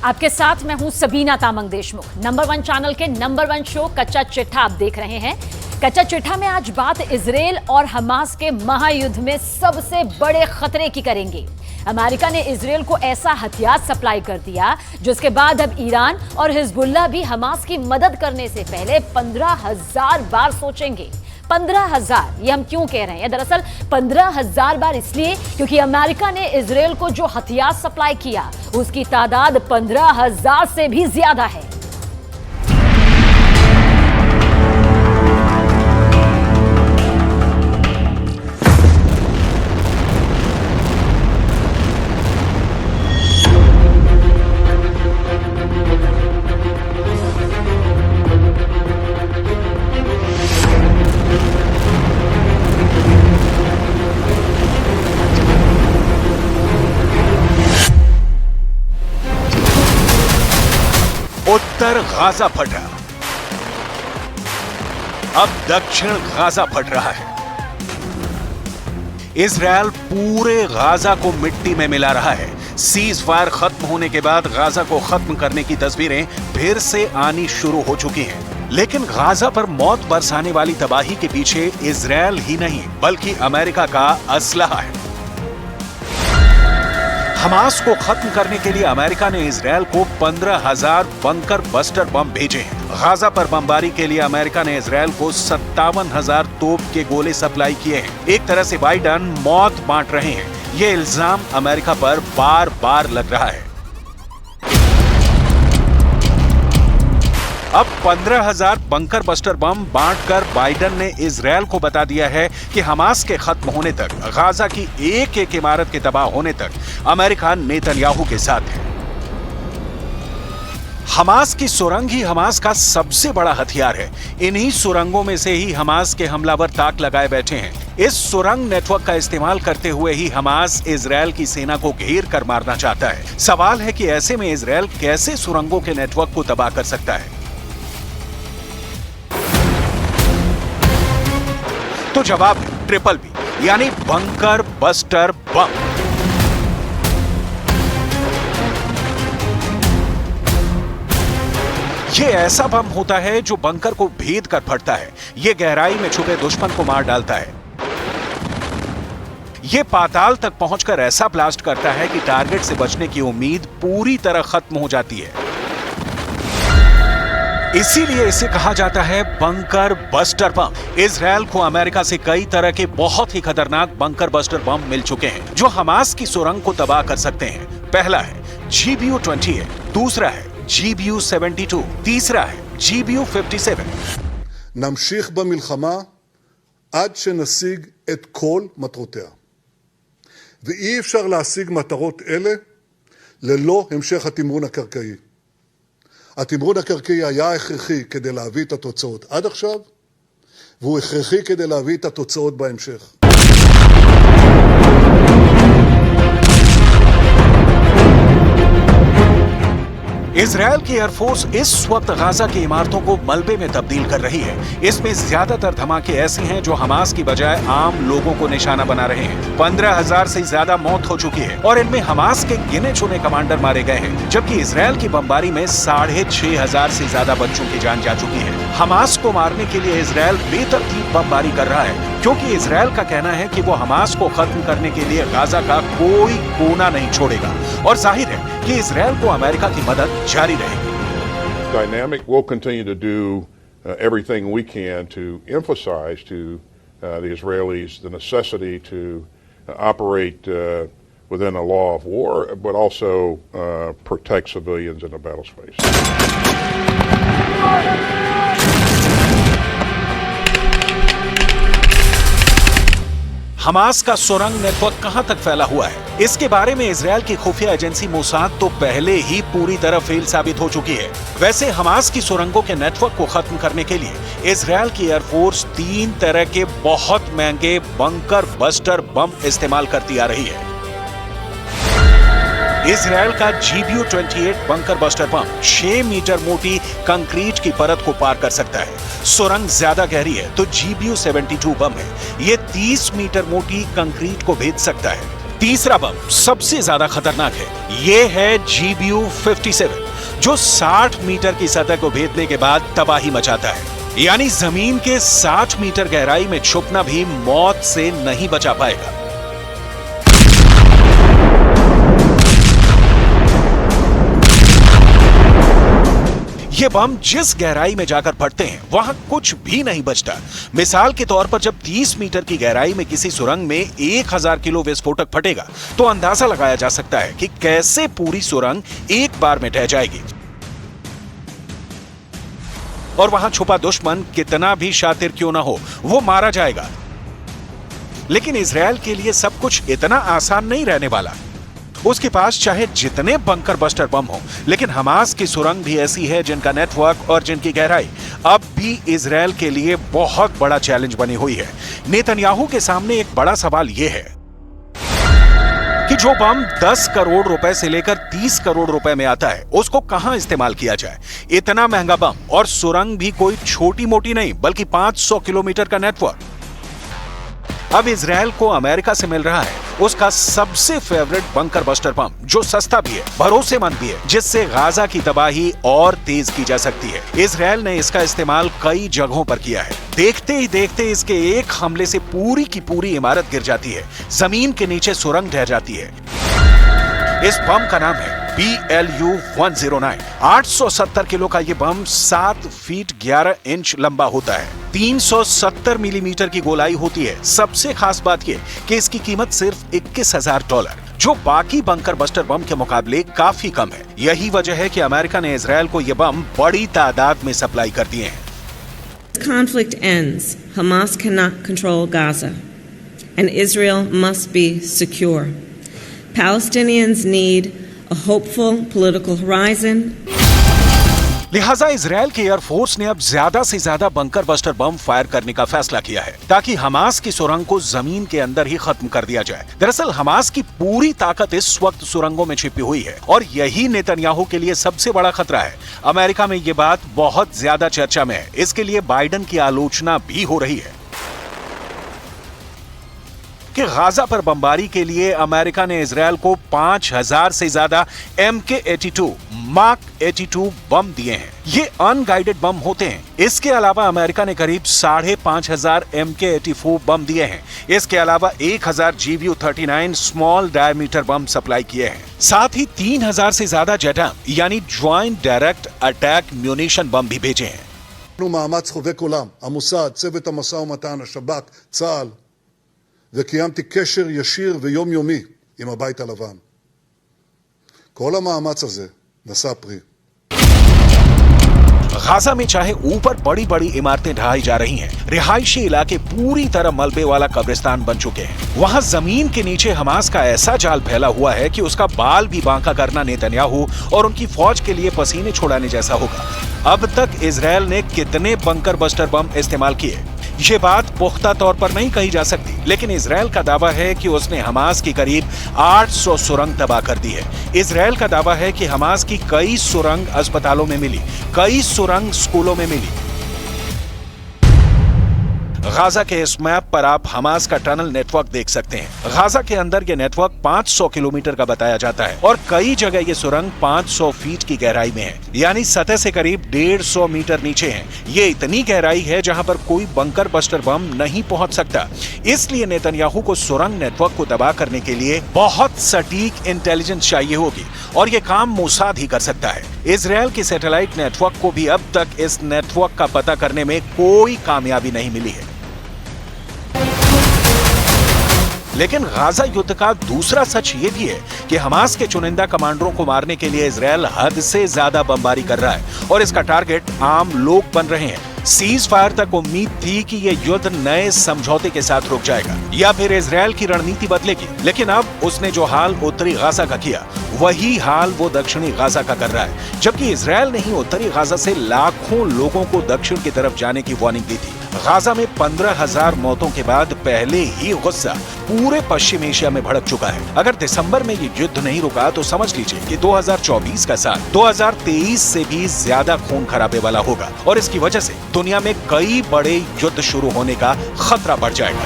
आपके साथ मैं हूं सबीना तामंग देशमुख। नंबर 1 चैनल के नंबर 1 शो कच्चा चिट्ठा आप देख रहे हैं। कच्चा चिट्ठा में आज बात इजरायल और हमास के महायुद्ध में सबसे बड़े खतरे की करेंगे। अमेरिका ने इजरायल को ऐसा हथियार सप्लाई कर दिया जिसके बाद अब ईरान और हिजबुल्लाह भी हमास की मदद करने से पहले 15,000 बार सोचेंगे। 15,000 ये हम क्यों कह रहे हैं? दरअसल 15,000 बार इसलिए क्योंकि अमेरिका ने इजरायल को जो हथियार सप्लाई किया उसकी तादाद 15,000 से भी ज्यादा है। उत्तर गाजा फट रहा, अब दक्षिण गाजा फट रहा है। इजरायल पूरे गाजा को मिट्टी में मिला रहा है। सीज फायर खत्म होने के बाद गाजा को खत्म करने की तस्वीरें फिर से आनी शुरू हो चुकी हैं। लेकिन गाजा पर मौत बरसाने वाली तबाही के पीछे इजरायल ही नहीं बल्कि अमेरिका का असलहा है। हमास को खत्म करने के लिए अमेरिका ने इजरायल को 15,000 बंकर बस्टर बम भेजे हैं। गाजा पर बमबारी के लिए अमेरिका ने इजरायल को 57,000 तोप के गोले सप्लाई किए हैं। एक तरह से बाइडन मौत बांट रहे हैं। ये इल्जाम अमेरिका पर बार बार लग रहा है। अब 15,000 बंकर बस्टर बम बांटकर बाइडन ने इजरायल को बता दिया है कि हमास के खत्म होने तक, गाजा की एक एक इमारत के तबाह होने तक अमेरिका नेतन्याहू के साथ है। हमास की सुरंग ही हमास का सबसे बड़ा हथियार है। इन्हीं सुरंगों में से ही हमास के हमलावर ताक लगाए बैठे हैं। इस सुरंग नेटवर्क का इस्तेमाल करते हुए ही हमास इजरायल की सेना को घेर कर मारना चाहता है। सवाल है कि ऐसे में इजरायल कैसे सुरंगों के नेटवर्क को तबाह कर सकता है? तो जवाब है ट्रिपल बी, यानी बंकर बस्टर बम। ये ऐसा बम होता है जो बंकर को भेद कर फटता है। ये गहराई में छुपे दुश्मन को मार डालता है। ये पाताल तक पहुंचकर ऐसा ब्लास्ट करता है कि टारगेट से बचने की उम्मीद पूरी तरह खत्म हो जाती है। इसीलिए इसे कहा जाता है बंकर बस्टर बम। इजरायल को अमेरिका से कई तरह के बहुत ही खतरनाक बंकर बस्टर बम मिल चुके हैं जो हमास की सुरंग को तबाह कर सकते हैं। पहला है GBU-28, दूसरा है GBU-72, तीसरा है GBU-57। נמשיך במלחמה עד שנשיג את כל מטרותיה. ואי אפשר להשיג מטרות אלה ללא המשך התמרון הקרקעי. התמרון הקרקעי היה הכרחי כדי להביא את התוצאות עד עכשיו, והוא הכרחי כדי להביא את התוצאות בהמשך. इजरायल की एयरफोर्स इस वक्त गाजा की इमारतों को मलबे में तब्दील कर रही है। इसमें ज्यादातर धमाके ऐसे हैं जो हमास की बजाय आम लोगों को निशाना बना रहे हैं। 15,000 से ज्यादा मौत हो चुकी है और इनमें हमास के गिने चुने कमांडर मारे गए हैं, जबकि इजरायल की बमबारी में 6,500 से ज्यादा बच्चों की जान जा चुकी है। हमास को मारने के लिए इजरायल बेतरतीब बमबारी कर रहा है क्योंकि इजरायल का कहना है कि वो हमास को खत्म करने के लिए गाजा का कोई कोना नहीं छोड़ेगा और जाहिर है कि इजरायल को अमेरिका की मदद जारी रहेगी। Dynamic will continue to do everything we can to emphasize to the Israelis the necessity to operate within a law of war, but also protect civilians in the battle space. Hamas का सुरंग network कहां तक फैला हुआ है, इसके बारे में इजरायल की खुफिया एजेंसी मोसाद तो पहले ही पूरी तरह फेल साबित हो चुकी है। वैसे हमास की सुरंगों के नेटवर्क को खत्म करने के लिए इजरायल की एयरफोर्स 3 तरह के बहुत महंगे बंकर बस्टर बम इस्तेमाल करती आ रही है। इजरायल का GBU-28 bunker buster bomb 6 metre मोटी कंक्रीट की परत को पार कर सकता है। सुरंग ज्यादा गहरी है तो GBU-72 बम है, ये 30 मीटर मोटी कंक्रीट को भेद सकता है। तीसरा बम सबसे ज्यादा खतरनाक है। ये है GBU-57, जो 60 मीटर की सतह को भेदने के बाद तबाही मचाता है। यानी जमीन के 60 मीटर गहराई में छुपना भी मौत से नहीं बचा पाएगा। ये बम जिस गहराई में जाकर फटते हैं वहां कुछ भी नहीं बचता। मिसाल के तौर पर जब 30 मीटर की गहराई में किसी सुरंग में 1000 किलो विस्फोटक फटेगा तो अंदाजा लगाया जा सकता है कि कैसे पूरी सुरंग एक बार में ढह जाएगी। और वहां छुपा दुश्मन कितना भी शातिर क्यों ना हो, वो मारा जाएगा। लेकिन इजरायल के लिए सब कुछ इतना आसान नहीं रहने वाला। उसके पास चाहे जितने बंकर बस्टर बम हो, लेकिन हमास की सुरंग भी ऐसी है जिनका नेटवर्क और जिनकी गहराई अब भी इजरायल के लिए बहुत बड़ा चैलेंज बनी हुई है। नेतन्याहू के सामने एक बड़ा सवाल यह है कि जो बम 10 करोड़ रुपए से लेकर 30 करोड़ रुपए में आता है, उसको कहां इस्तेमाल किया जाए। इतना महंगा बम और सुरंग भी कोई छोटी मोटी नहीं, बल्कि 500 किलोमीटर का नेटवर्क। अब इजरायल को अमेरिका से मिल रहा है उसका सबसे फेवरेट बंकर बस्टर बम, जो सस्ता भी है, भरोसेमंद भी है, जिससे गाजा की तबाही और तेज की जा सकती है। इजरायल ने इसका इस्तेमाल कई जगहों पर किया है। देखते ही देखते इसके एक हमले से पूरी की पूरी इमारत गिर जाती है, जमीन के नीचे सुरंग ढह जाती है। इस बम का नाम है BLU-109। 870 किलो का ये बम 7 फीट 11 इंच लंबा होता है। 370 मिलीमीटर की गोलाई होती है। सबसे खास बात यह कि इसकी कीमत सिर्फ $21,000, जो बाकी बंकर बस्टर बम के मुकाबले काफी कम है। यही वजह है कि अमेरिका ने इजरायल को ये बम बड़ी तादाद में सप्लाई कर दिए हैं। Conflict ends. Hamas cannot control Gaza, and Israel must be secure. Palestinians need a hopeful political horizon. लिहाजा इजरायल के एयरफोर्स ने अब ज्यादा से ज्यादा बंकर बस्टर बम फायर करने का फैसला किया है, ताकि हमास की सुरंग को जमीन के अंदर ही खत्म कर दिया जाए। दरअसल हमास की पूरी ताकत इस वक्त सुरंगों में छिपी हुई है, और यही नेतन्याहू के लिए सबसे बड़ा खतरा है। अमेरिका में ये बात बहुत ज्यादा चर्चा में है। इसके लिए बाइडेन की आलोचना भी हो रही है कि गाजा पर बमबारी के लिए अमेरिका ने इजरायल को 5000 से ज्यादा MK-82 मार्क 82 बम दिए हैं। ये अनगाइडेड बम होते हैं। इसके अलावा अमेरिका ने करीब 5500 MK-84 बम दिए हैं। इसके अलावा 1000 GBU-39 स्मॉल डायमीटर बम सप्लाई किए हैं। साथ ही 3000 से ज्यादा JATM यानी ज्वाइंट डायरेक्ट अटैक म्यूनिशन बम भी भेजे हैं। מאמץ חובק עולם, המוסד, צוות המשא ומתן, השב"כ, צה"ל, וקיימתי קשר ישיר ויומיומי עם הבית הלבן. כל המאמץ הזה נשא פרי. गाजा में चाहे ऊपर बड़ी बड़ी इमारतें ढहाई जा रही हैं, रिहायशी इलाके पूरी तरह मलबे वाला कब्रिस्तान बन चुके हैं। वहां जमीन के नीचे हमास का ऐसा जाल फैला हुआ है कि उसका बाल भी बांका करना नेतन्याहू और उनकी फौज के लिए पसीने छुड़ाने जैसा होगा। अब तक इजरायल ने कितने बंकर बस्टर बम इस्तेमाल किए, ये बात पुख्ता तौर पर नहीं कही जा सकती, लेकिन इजरायल का दावा है कि उसने हमास की करीब 800 सुरंग तबाह कर दी है। इजरायल का दावा है कि हमास की कई सुरंग अस्पतालों में मिली, कई सुरंग स्कूलों में मिली। गाजा के इस मैप पर आप हमास का टनल नेटवर्क देख सकते हैं। गाजा के अंदर यह नेटवर्क 500 किलोमीटर का बताया जाता है, और कई जगह ये सुरंग 500 फीट की गहराई में है, यानी सतह से करीब 150 मीटर नीचे है। ये इतनी गहराई है जहां पर कोई बंकर बस्टर बम नहीं पहुंच सकता। इसलिए नेतन्याहू को सुरंग नेटवर्क को तबाह करने के लिए बहुत सटीक इंटेलिजेंस चाहिए होगी, और ये काम मोसाद ही कर सकता है। इजरायल के सैटेलाइट नेटवर्क को भी अब तक इस नेटवर्क का पता करने में कोई कामयाबी नहीं मिली है। लेकिन गाजा युद्ध का दूसरा सच ये भी है कि हमास के चुनिंदा कमांडरों को मारने के लिए इजरायल हद से ज्यादा बमबारी कर रहा है, और इसका टारगेट आम लोग बन रहे हैं। सीज फायर तक उम्मीद थी कि यह युद्ध नए समझौते के साथ रुक जाएगा या फिर इजरायल की रणनीति बदलेगी, लेकिन अब उसने जो हाल उत्तरी गाजा का किया, वही हाल वो दक्षिणी गाजा का कर रहा है। जबकि इजरायल ने ही उत्तरी गाजा से लाखों लोगों को दक्षिण की तरफ जाने की वार्निंग दी थी। गाजा में 15,000 मौतों के बाद पहले ही गुस्सा पूरे पश्चिम एशिया में भड़क चुका है। अगर दिसंबर में ये युद्ध नहीं रुका तो समझ लीजिए कि 2024 का साल 2023 से भी ज्यादा खून खराबे वाला होगा, और इसकी वजह से दुनिया में कई बड़े युद्ध शुरू होने का खतरा बढ़ जाएगा।